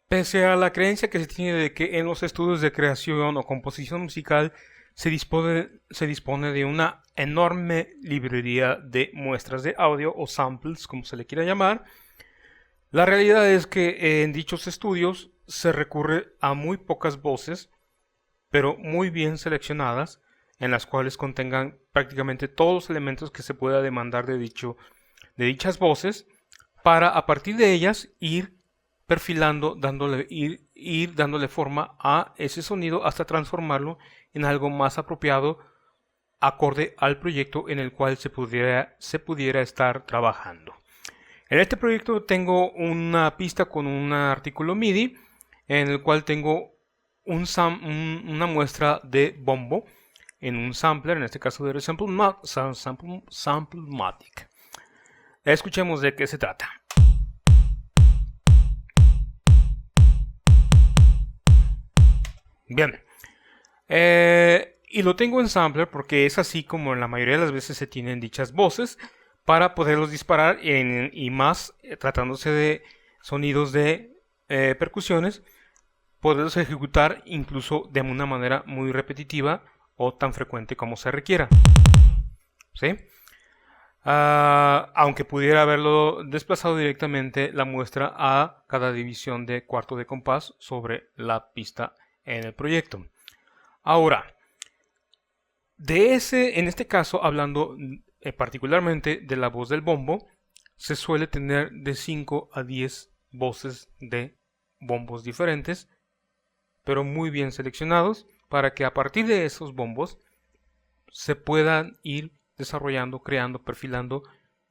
Pese a la creencia que se tiene de que en los estudios de creación o composición musical se dispone de una enorme librería de muestras de audio o samples, como se le quiera llamar, la realidad es que en dichos estudios se recurre a muy pocas voces, pero muy bien seleccionadas, en las cuales contengan prácticamente todos los elementos que se pueda demandar de dichas voces, para a partir de ellas ir perfilando, ir dándole forma a ese sonido hasta transformarlo en algo más apropiado acorde al proyecto en el cual se pudiera estar trabajando. En este proyecto tengo una pista con un artículo MIDI en el cual tengo una muestra de bombo en un sampler, en este caso de Samplematics. Escuchemos de qué se trata. Bien. Y lo tengo en sampler porque es así como en la mayoría de las veces se tienen dichas voces para poderlos disparar y más tratándose de sonidos de percusiones, poderlos ejecutar incluso de una manera muy repetitiva o tan frecuente como se requiera. ¿Sí? Aunque pudiera haberlo desplazado directamente la muestra a cada división de cuarto de compás sobre la pista en el proyecto. Ahora, en este caso, hablando particularmente de la voz del bombo, se suele tener de 5 a 10 voces de bombos diferentes, pero muy bien seleccionados para que a partir de esos bombos se puedan ir desarrollando, creando, perfilando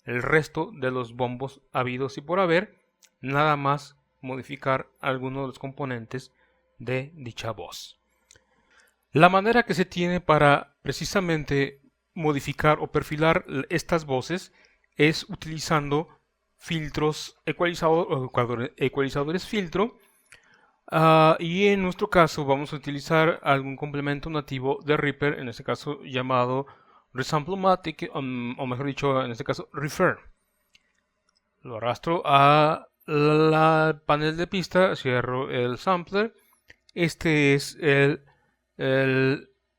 el resto de los bombos habidos y por haber, nada más modificar algunos de los componentes de dicha voz. La manera que se tiene para precisamente modificar o perfilar estas voces es utilizando filtros ecualizadores filtro. Y en nuestro caso vamos a utilizar algún complemento nativo de Reaper, en este caso llamado Resamplematic, o mejor dicho, en este caso Refer. Lo arrastro a la panel de pista, cierro el sampler. Este es el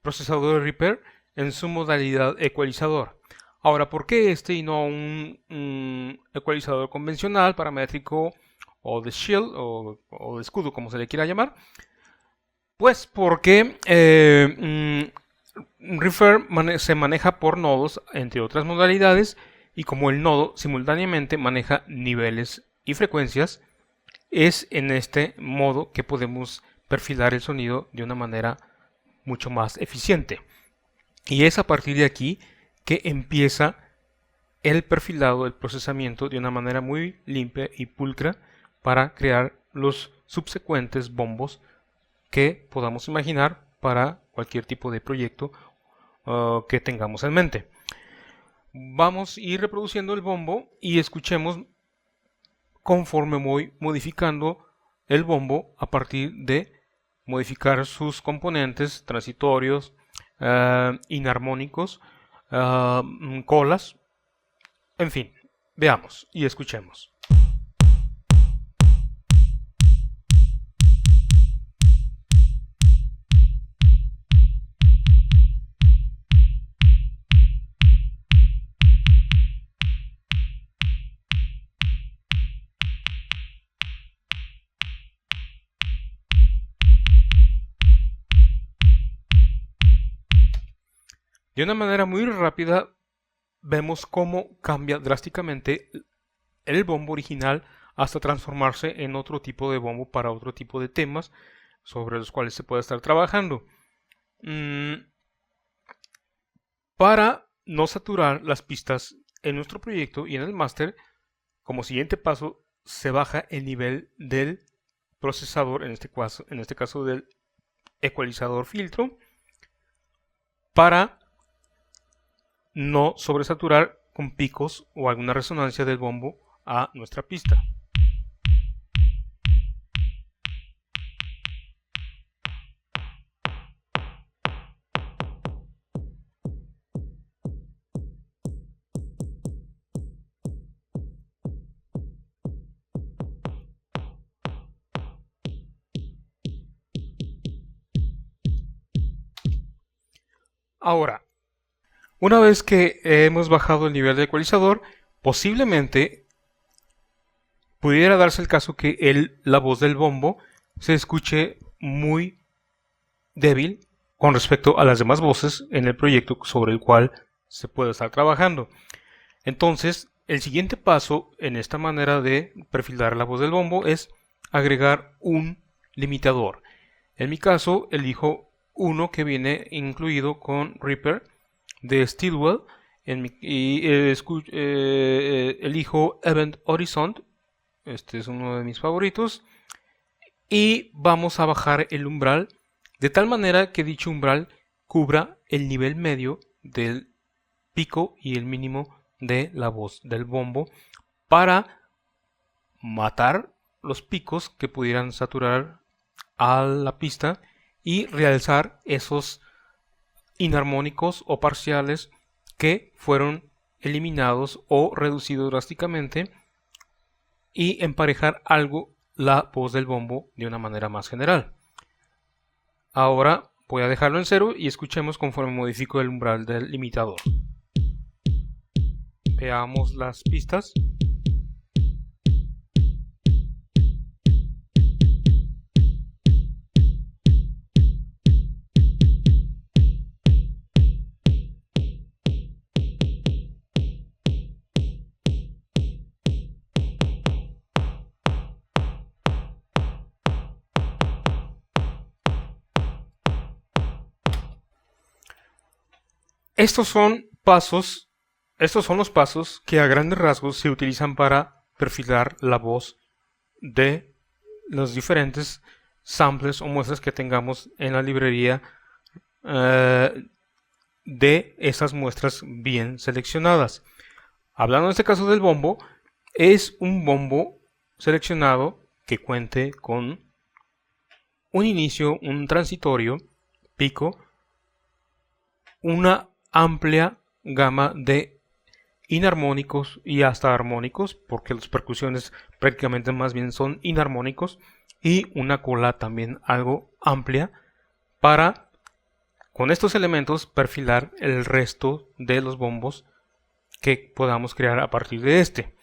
procesador de Reaper en su modalidad ecualizador. Ahora, ¿por qué este y no un ecualizador convencional, paramétrico o de shield o de escudo, como se le quiera llamar? Pues porque Refer se maneja por nodos, entre otras modalidades, y como el nodo simultáneamente maneja niveles y frecuencias, es en este modo que podemos perfilar el sonido de una manera mucho más eficiente. Y es a partir de aquí que empieza el perfilado, el procesamiento de una manera muy limpia y pulcra para crear los subsecuentes bombos que podamos imaginar para cualquier tipo de proyecto que tengamos en mente. Vamos a ir reproduciendo el bombo y escuchemos conforme voy modificando el bombo a partir de modificar sus componentes transitorios, inarmónicos, colas, en fin, veamos y escuchemos. De una manera muy rápida vemos cómo cambia drásticamente el bombo original hasta transformarse en otro tipo de bombo para otro tipo de temas sobre los cuales se puede estar trabajando. Para no saturar las pistas en nuestro proyecto y en el máster, como siguiente paso se baja el nivel del procesador, en este caso del ecualizador filtro, para no sobresaturar con picos o alguna resonancia del bombo a nuestra pista. Ahora, una vez que hemos bajado el nivel de ecualizador, posiblemente pudiera darse el caso que la voz del bombo se escuche muy débil con respecto a las demás voces en el proyecto sobre el cual se puede estar trabajando. Entonces, el siguiente paso en esta manera de perfilar la voz del bombo es agregar un limitador. En mi caso, elijo uno que viene incluido con Reaper de Stilwell y elijo Event Horizon. Este es uno de mis favoritos. Y vamos a bajar el umbral de tal manera que dicho umbral cubra el nivel medio del pico y el mínimo de la voz del bombo para matar los picos que pudieran saturar a la pista y realzar esos inarmónicos o parciales que fueron eliminados o reducidos drásticamente y emparejar algo la voz del bombo de una manera más general. Ahora voy a dejarlo en 0 y escuchemos conforme modifico el umbral del limitador. Veamos las pistas. Estos son los pasos que a grandes rasgos se utilizan para perfilar la voz de los diferentes samples o muestras que tengamos en la librería de esas muestras bien seleccionadas. Hablando en este caso del bombo, es un bombo seleccionado que cuente con un inicio, un transitorio, pico, una amplia gama de inarmónicos y hasta armónicos, porque las percusiones prácticamente más bien son inarmónicos, y una cola también algo amplia para, con estos elementos, perfilar el resto de los bombos que podamos crear a partir de este.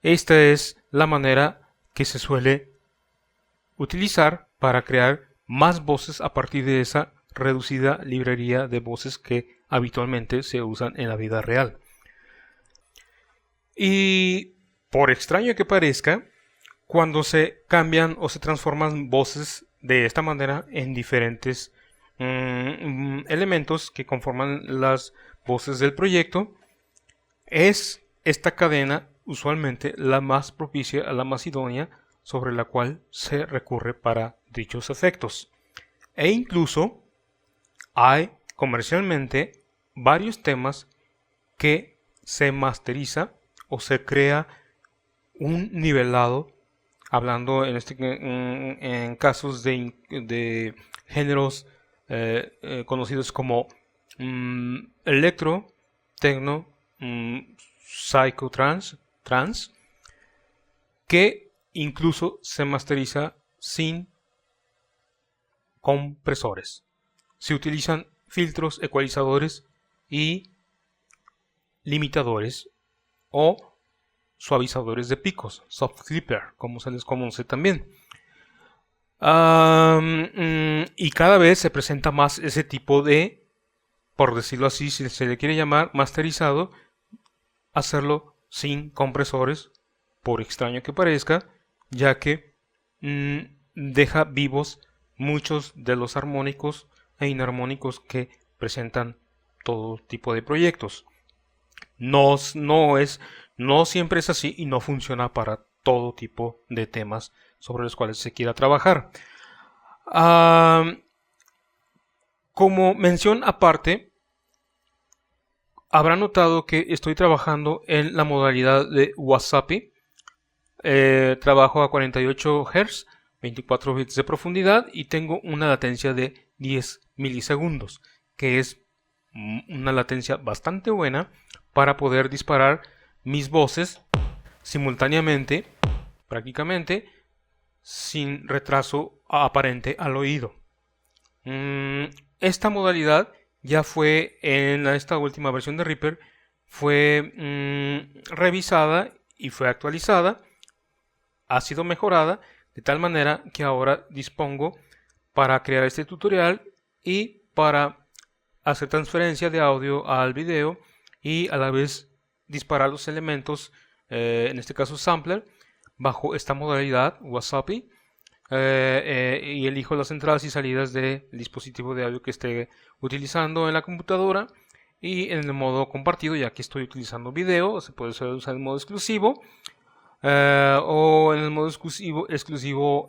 Esta es la manera que se suele utilizar para crear más voces a partir de esa reducida librería de voces que habitualmente se usan en la vida real. Y por extraño que parezca, cuando se cambian o se transforman voces de esta manera en diferentes elementos que conforman las voces del proyecto, es esta cadena usualmente la más propicia, la más idónea sobre la cual se recurre para dichos efectos. E incluso hay comercialmente varios temas que se masteriza o se crea un nivelado, hablando en casos de géneros conocidos como electro, techno, psychotrance, trance, que incluso se masteriza sin compresores. Se utilizan filtros, ecualizadores y limitadores o suavizadores de picos, soft clipper, como se les conoce también. Y cada vez se presenta más ese tipo de, por decirlo así, si se le quiere llamar masterizado, hacerlo sin compresores, por extraño que parezca, ya que deja vivos muchos de los armónicos e inarmónicos que presentan todo tipo de proyectos. No siempre es así y no funciona para todo tipo de temas sobre los cuales se quiera trabajar. Como mención aparte, habrán notado que estoy trabajando en la modalidad de Wasapi. Trabajo a 48 Hz, 24 bits de profundidad y tengo una latencia de 10 milisegundos, que es una latencia bastante buena para poder disparar mis voces simultáneamente, prácticamente, sin retraso aparente al oído. Esta modalidad ya fue en esta última versión de Reaper, fue revisada y fue actualizada, ha sido mejorada de tal manera que ahora dispongo para crear este tutorial y para hacer transferencia de audio al video y a la vez disparar los elementos, en este caso sampler, bajo esta modalidad WhatsApp, y elijo las entradas y salidas del dispositivo de audio que esté utilizando en la computadora, y en el modo compartido, ya que estoy utilizando video, se puede usar en modo exclusivo, o en el modo exclusivo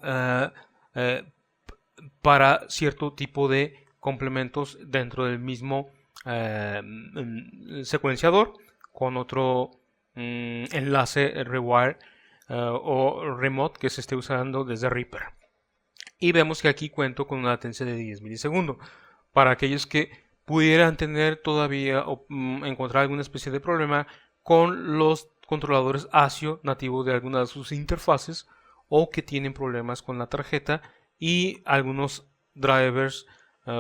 para cierto tipo de complementos dentro del mismo secuenciador con otro enlace Rewire o Remote que se esté usando desde Reaper. Y vemos que aquí cuento con una latencia de 10 milisegundos. Para aquellos que pudieran tener todavía o encontrar alguna especie de problema con los controladores ASIO nativos de alguna de sus interfaces, o que tienen problemas con la tarjeta y algunos drivers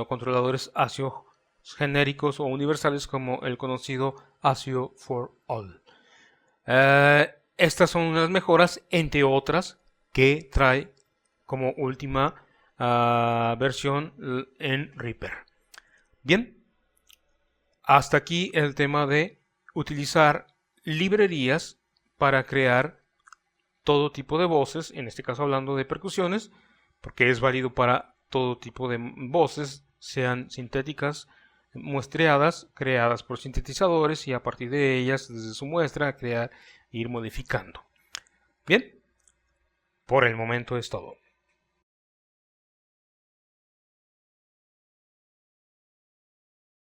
controladores ASIO genéricos o universales, como el conocido ASIO for All. Estas son unas mejoras, entre otras, que trae como última versión en Reaper. Bien, hasta aquí el tema de utilizar librerías para crear todo tipo de voces, en este caso hablando de percusiones, porque es válido para todo tipo de voces, sean sintéticas, muestreadas, creadas por sintetizadores, y a partir de ellas, desde su muestra, crear e ir modificando. Bien, por el momento es todo.